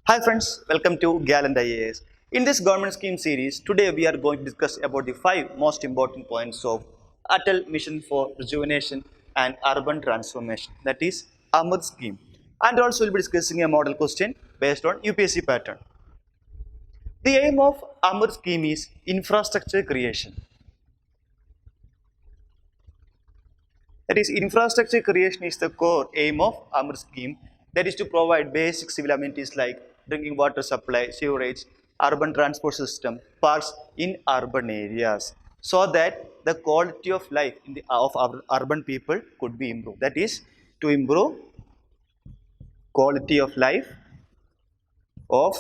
Hi friends, welcome to Gallant IAS. In this government scheme series, today we are going to discuss about the five most important points of Atal Mission for Rejuvenation and Urban Transformation, that is AMRUT scheme. And also we'll be discussing a model question based on UPSC pattern. The aim of AMRUT scheme is infrastructure creation. That is, infrastructure creation is the core aim of AMRUT scheme, that is to provide basic civil amenities like drinking water supply, sewerage, urban transport system, parks in urban areas, so that the quality of life of our urban people could be improved. That is, to improve quality of life of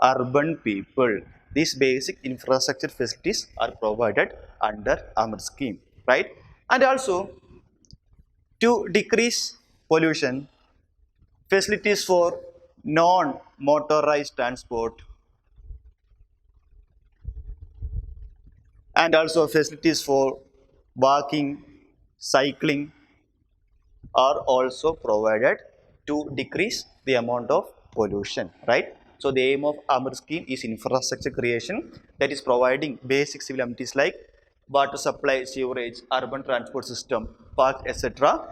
urban people. These basic infrastructure facilities are provided under AMRUT scheme, right? And also to decrease pollution, facilities for non-motorized transport and also facilities for walking, cycling are also provided to decrease the amount of pollution, right? So the aim of AMRUT scheme is infrastructure creation, that is providing basic civil amenities like water supply, sewerage, urban transport system, park, etc.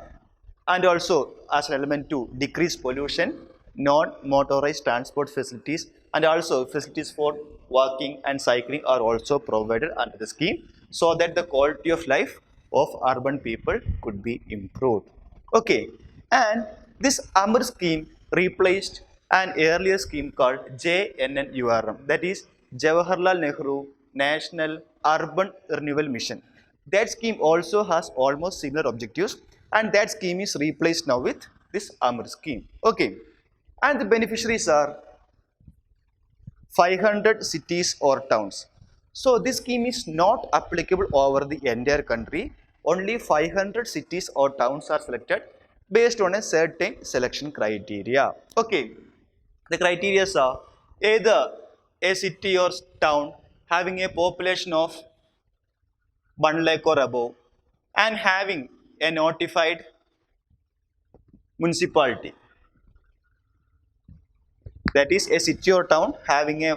And also as an element to decrease pollution, non-motorized transport facilities and also facilities for walking and cycling are also provided under the scheme, so that the quality of life of urban people could be improved. Okay, and this AMRUT scheme replaced an earlier scheme called JNNURM, that is Jawaharlal Nehru National Urban Renewal Mission. That scheme also has almost similar objectives, and that scheme is replaced now with this AMRUT scheme. Okay, and the beneficiaries are 500 cities or towns. So this scheme is not applicable over the entire country. Only 500 cities or towns are selected based on a certain selection criteria. Okay, the criteria are either a city or town having a population of 1 lakh or above and having a notified municipality, that is a city or town having a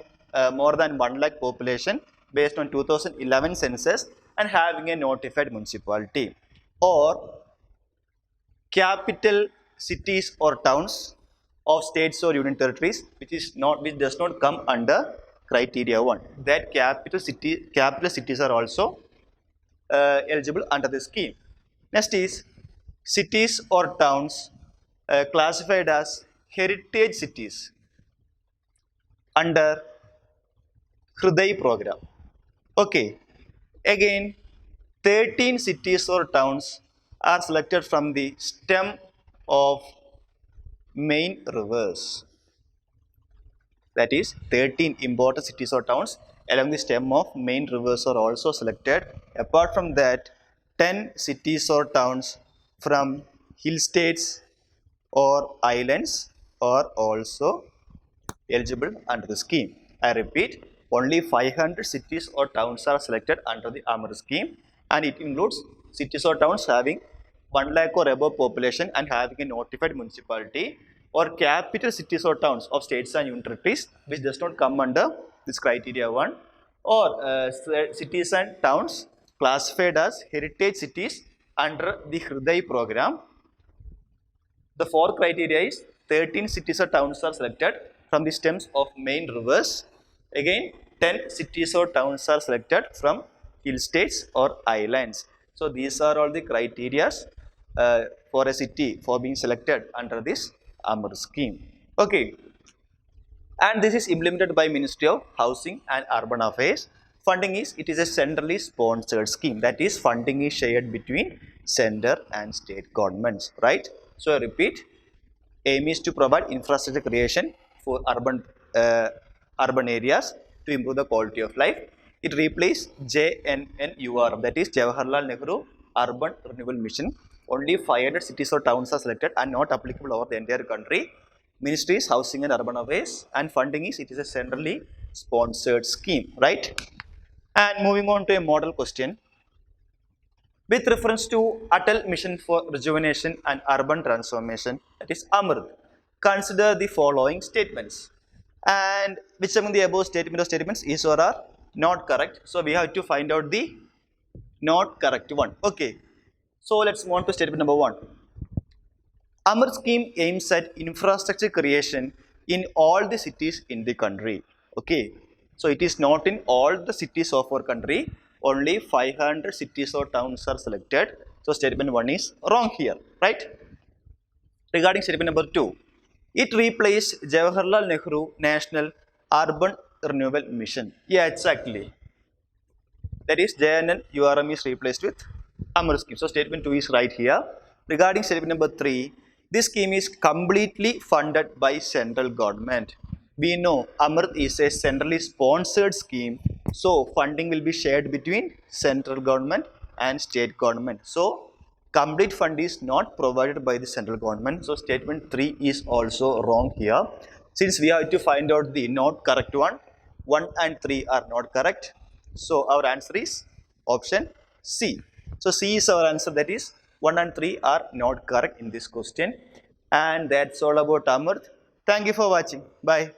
more than 1 lakh population based on 2011 census and having a notified municipality, or capital cities or towns of states or union territories which does not come under criteria 1, that capital cities are also eligible under the scheme. Next is cities or towns classified as heritage cities under Hriday program. Okay, again 13 cities or towns are selected from the stem of main rivers. That is 13 important cities or towns along the stem of main rivers are also selected. Apart from that, 10 cities or towns from hill states or islands are also eligible under the scheme. I repeat, only 500 cities or towns are selected under the AMRUT scheme, and it includes cities or towns having 1 lakh or above population and having a notified municipality, or capital cities or towns of states and union territories which does not come under this criteria 1, or cities and towns classified as heritage cities under the Hriday program. The four criteria is 13 cities or towns are selected from the stems of main rivers. Again, 10 cities or towns are selected from hill states or islands. So these are all the criteria for a city for being selected under this AMRUT scheme. Okay, and this is implemented by Ministry of Housing and Urban Affairs. It is a centrally sponsored scheme, that is funding is shared between center and state governments, right? So I repeat, aim is to provide infrastructure creation for urban areas to improve the quality of life. It replaced JNNURM, that is Jawaharlal Nehru Urban Renewal Mission. Only 500 cities or towns are selected and not applicable over the entire country. Ministry is Housing and Urban Affairs, and funding is it is a centrally sponsored scheme, right? And moving on to a model question. With reference to Atal Mission for Rejuvenation and Urban Transformation, that is AMRUT, consider the following statements. And which among the above statement or statements is or are not correct? So we have to find out the not correct one. Okay. So let's move on to statement number 1. Amrit scheme aims at infrastructure creation in all the cities in the country. Okay. So it is not in all the cities of our country. Only 500 cities or towns are selected. So statement 1 is wrong here, right? Regarding statement number 2, it replaced Jawaharlal Nehru National Urban Renewal Mission. Yeah, exactly. That is JNN URM is replaced with Amrit scheme. So statement 2 is right here. Regarding statement number 3, this scheme is completely funded by central government. We know Amrit is a centrally sponsored scheme. So funding will be shared between central government and state government. So complete fund is not provided by the central government. So statement 3 is also wrong here. Since we have to find out the not correct one, 1 and 3 are not correct. So our answer is option C. So C is our answer, that is 1 and 3 are not correct in this question. And that's all about Amrit. Thank you for watching. Bye.